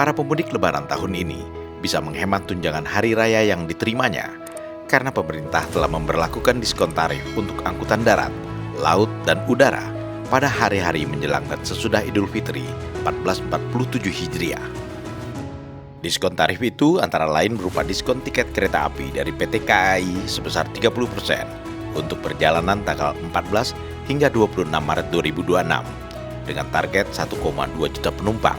Para pemudik Lebaran tahun ini bisa menghemat tunjangan hari raya yang diterimanya karena pemerintah telah memberlakukan diskon tarif untuk angkutan darat, laut, dan udara pada hari-hari menjelang dan sesudah Idul Fitri 1447 Hijriah. Diskon tarif itu antara lain berupa diskon tiket kereta api dari PT KAI sebesar 30% untuk perjalanan tanggal 14 hingga 26 Maret 2026 dengan target 1,2 juta penumpang.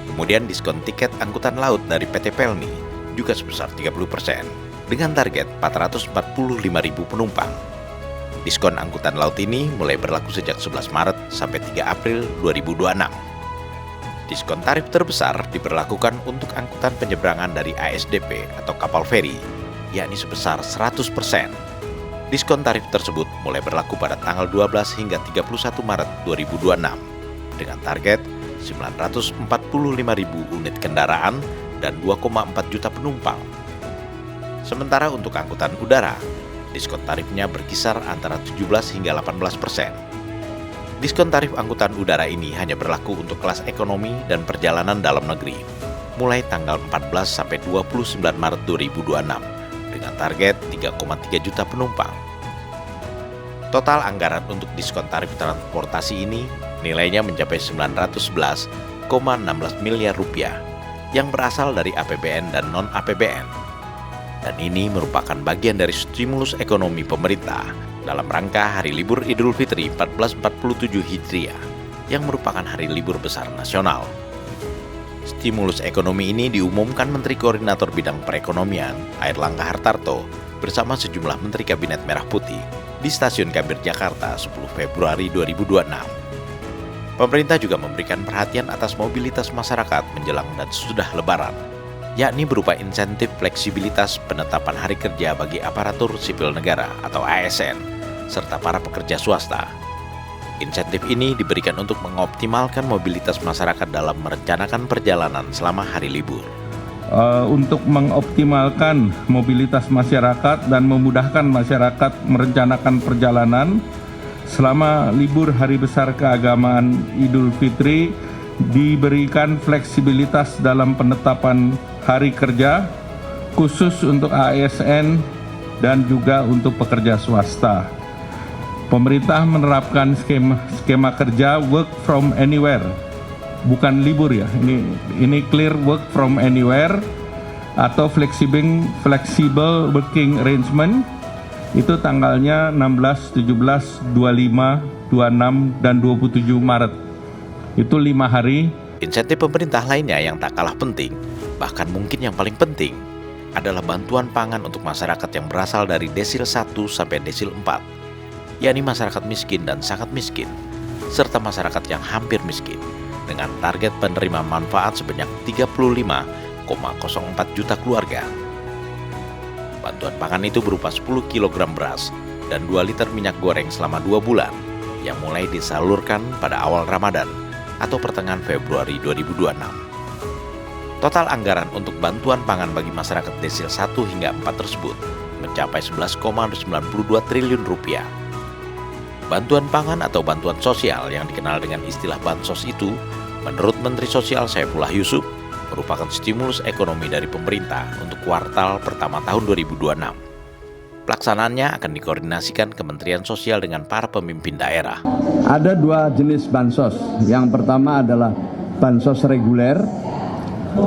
Kemudian diskon tiket angkutan laut dari PT Pelni juga sebesar 30% dengan target 445.000 penumpang. Diskon angkutan laut ini mulai berlaku sejak 11 Maret sampai 3 April 2026. Diskon tarif terbesar diberlakukan untuk angkutan penyeberangan dari ASDP atau kapal feri, yakni sebesar 100%. Diskon tarif tersebut mulai berlaku pada tanggal 12 hingga 31 Maret 2026 dengan target 945.000 unit kendaraan dan 2,4 juta penumpang. Sementara untuk angkutan udara, diskon tarifnya berkisar antara 17 hingga 18%. Diskon tarif angkutan udara ini hanya berlaku untuk kelas ekonomi dan perjalanan dalam negeri, mulai tanggal 14 sampai 29 Maret 2026 dengan target 3,3 juta penumpang. Total anggaran untuk diskon tarif transportasi ini nilainya mencapai 911,16 miliar rupiah yang berasal dari APBN dan non-APBN. Dan ini merupakan bagian dari stimulus ekonomi pemerintah dalam rangka Hari Libur Idul Fitri 1447 Hijriah yang merupakan hari libur besar nasional. Stimulus ekonomi ini diumumkan Menteri Koordinator Bidang Perekonomian Airlangga Hartarto bersama sejumlah Menteri Kabinet Merah Putih di Stasiun Gambir Jakarta 10 Februari 2026. Pemerintah juga memberikan perhatian atas mobilitas masyarakat menjelang dan sesudah Lebaran, yakni berupa insentif fleksibilitas penetapan hari kerja bagi aparatur sipil negara atau ASN, serta para pekerja swasta. Insentif ini diberikan untuk mengoptimalkan mobilitas masyarakat dalam merencanakan perjalanan selama hari libur. Untuk mengoptimalkan mobilitas masyarakat dan memudahkan masyarakat merencanakan perjalanan selama libur Hari Besar Keagamaan Idul Fitri, diberikan fleksibilitas dalam penetapan hari kerja khusus untuk ASN dan juga untuk pekerja swasta. Pemerintah menerapkan skema kerja work from anywhere, bukan libur ya. Ini clear work from anywhere atau flexible working arrangement. Itu tanggalnya 16, 17, 25, 26, dan 27 Maret. Itu 5 hari. Insentif pemerintah lainnya yang tak kalah penting, bahkan mungkin yang paling penting, adalah bantuan pangan untuk masyarakat yang berasal dari desil 1 sampai desil 4, yakni masyarakat miskin dan sangat miskin, serta masyarakat yang hampir miskin, dengan target penerima manfaat sebanyak 35,04 juta keluarga. Bantuan pangan itu berupa 10 kg beras dan 2 liter minyak goreng selama 2 bulan yang mulai disalurkan pada awal Ramadan atau pertengahan Februari 2026. Total anggaran untuk bantuan pangan bagi masyarakat desil 1 hingga 4 tersebut mencapai 11,92 triliun rupiah. Bantuan pangan atau bantuan sosial yang dikenal dengan istilah bansos itu, menurut Menteri Sosial Saifullah Yusuf, merupakan stimulus ekonomi dari pemerintah untuk kuartal pertama tahun 2026. Pelaksanaannya akan dikoordinasikan Kementerian Sosial dengan para pemimpin daerah. Ada 2 jenis bansos. Yang pertama adalah bansos reguler,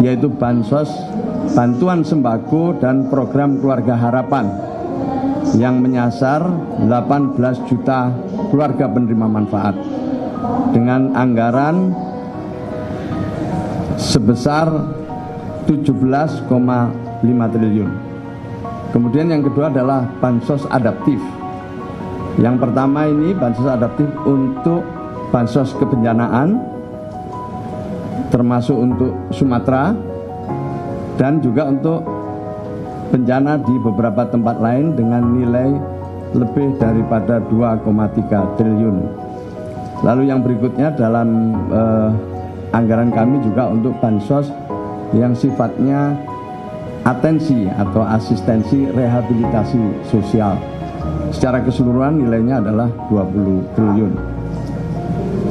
yaitu bansos bantuan sembako dan program keluarga harapan yang menyasar 18 juta keluarga penerima manfaat dengan anggaran sebesar 17,5 triliun. Kemudian yang kedua adalah bansos adaptif. Yang pertama ini bansos adaptif untuk bansos kebencanaan, termasuk untuk Sumatera, dan juga untuk bencana di beberapa tempat lain dengan nilai lebih daripada 2,3 triliun. Lalu yang berikutnya dalam anggaran kami juga untuk bansos yang sifatnya atensi atau asistensi rehabilitasi sosial. Secara keseluruhan nilainya adalah 20 triliun.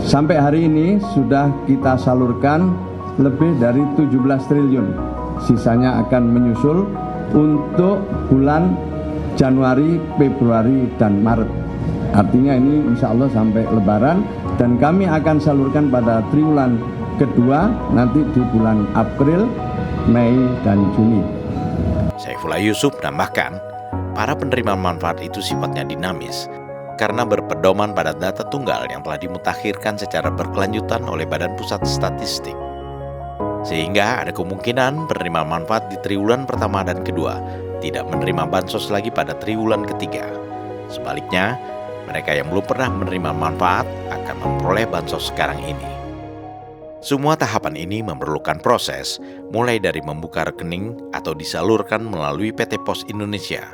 Sampai hari ini sudah kita salurkan lebih dari 17 triliun. Sisanya akan menyusul untuk bulan Januari, Februari, dan Maret. Artinya ini insya Allah sampai Lebaran, dan kami akan salurkan pada triwulan kedua nanti di bulan April, Mei, dan Juni. Saifullah Yusuf menambahkan, para penerima manfaat itu sifatnya dinamis karena berpedoman pada data tunggal yang telah dimutakhirkan secara berkelanjutan oleh Badan Pusat Statistik. Sehingga ada kemungkinan penerima manfaat di triwulan pertama dan kedua tidak menerima bansos lagi pada triwulan ketiga. Sebaliknya, mereka yang belum pernah menerima manfaat akan memperoleh bansos sekarang ini. Semua tahapan ini memerlukan proses, mulai dari membuka rekening atau disalurkan melalui PT Pos Indonesia.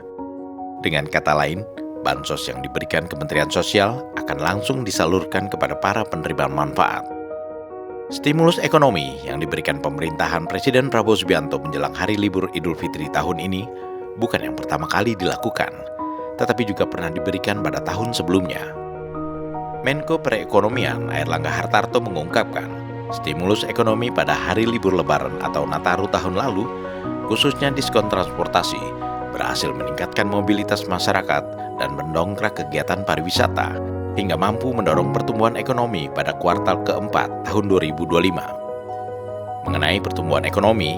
Dengan kata lain, bansos yang diberikan Kementerian Sosial akan langsung disalurkan kepada para penerima manfaat. Stimulus ekonomi yang diberikan pemerintahan Presiden Prabowo Subianto menjelang hari libur Idul Fitri tahun ini bukan yang pertama kali dilakukan, tetapi juga pernah diberikan pada tahun sebelumnya. Menko Perekonomian Airlangga Hartarto mengungkapkan, stimulus ekonomi pada hari libur Lebaran atau Nataru tahun lalu, khususnya diskon transportasi, berhasil meningkatkan mobilitas masyarakat dan mendongkrak kegiatan pariwisata, hingga mampu mendorong pertumbuhan ekonomi pada kuartal keempat tahun 2025. Mengenai pertumbuhan ekonomi,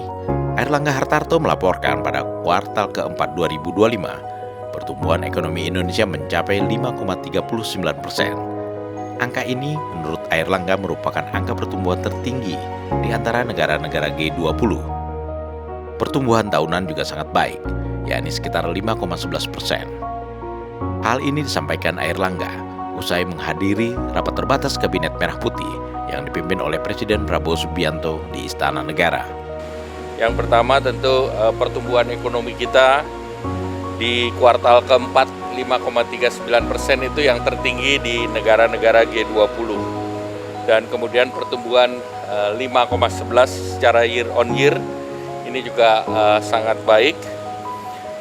Airlangga Hartarto melaporkan pada kuartal keempat 2025, pertumbuhan ekonomi Indonesia mencapai 5,39%. Angka ini menurut Airlangga merupakan angka pertumbuhan tertinggi di antara negara-negara G20. Pertumbuhan tahunan juga sangat baik, yakni sekitar 5,11%. Hal ini disampaikan Airlangga usai menghadiri rapat terbatas Kabinet Merah Putih yang dipimpin oleh Presiden Prabowo Subianto di Istana Negara. Yang pertama tentu pertumbuhan ekonomi kita di kuartal keempat 5,39% itu yang tertinggi di negara-negara G20. Dan kemudian pertumbuhan 5,11 secara year on year ini juga sangat baik.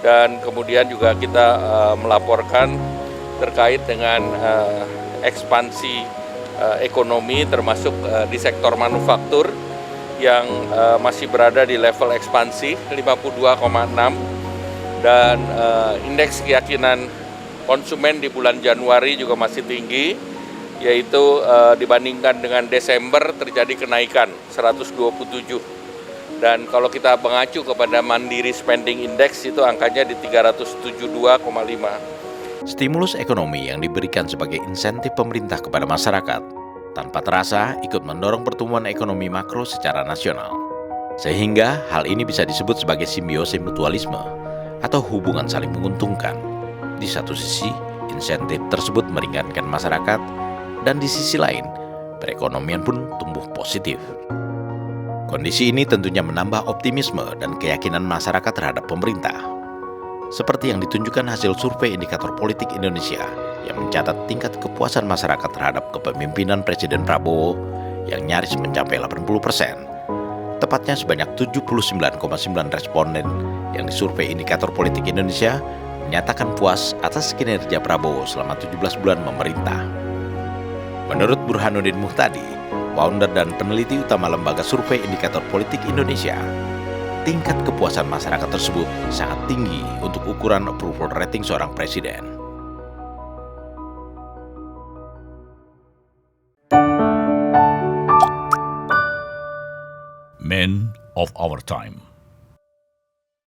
Dan kemudian juga kita melaporkan terkait dengan ekspansi ekonomi termasuk di sektor manufaktur yang masih berada di level ekspansi 52,6, dan indeks keyakinan konsumen di bulan Januari juga masih tinggi, yaitu dibandingkan dengan Desember terjadi kenaikan 127. Dan kalau kita mengacu kepada Mandiri Spending Index itu angkanya di 372,5. Stimulus ekonomi yang diberikan sebagai insentif pemerintah kepada masyarakat tanpa terasa ikut mendorong pertumbuhan ekonomi makro secara nasional. Sehingga hal ini bisa disebut sebagai simbiosis mutualisme atau hubungan saling menguntungkan. Di satu sisi, insentif tersebut meringankan masyarakat, dan di sisi lain, perekonomian pun tumbuh positif. Kondisi ini tentunya menambah optimisme dan keyakinan masyarakat terhadap pemerintah. Seperti yang ditunjukkan hasil survei Indikator Politik Indonesia yang mencatat tingkat kepuasan masyarakat terhadap kepemimpinan Presiden Prabowo yang nyaris mencapai 80%. Tepatnya sebanyak 79,9 responden yang disurvei Indikator Politik Indonesia menyatakan puas atas kinerja Prabowo selama 17 bulan memerintah. Menurut Burhanuddin Muhtadi, founder dan peneliti utama lembaga survei Indikator Politik Indonesia, tingkat kepuasan masyarakat tersebut sangat tinggi untuk ukuran approval rating seorang presiden. Men of our time.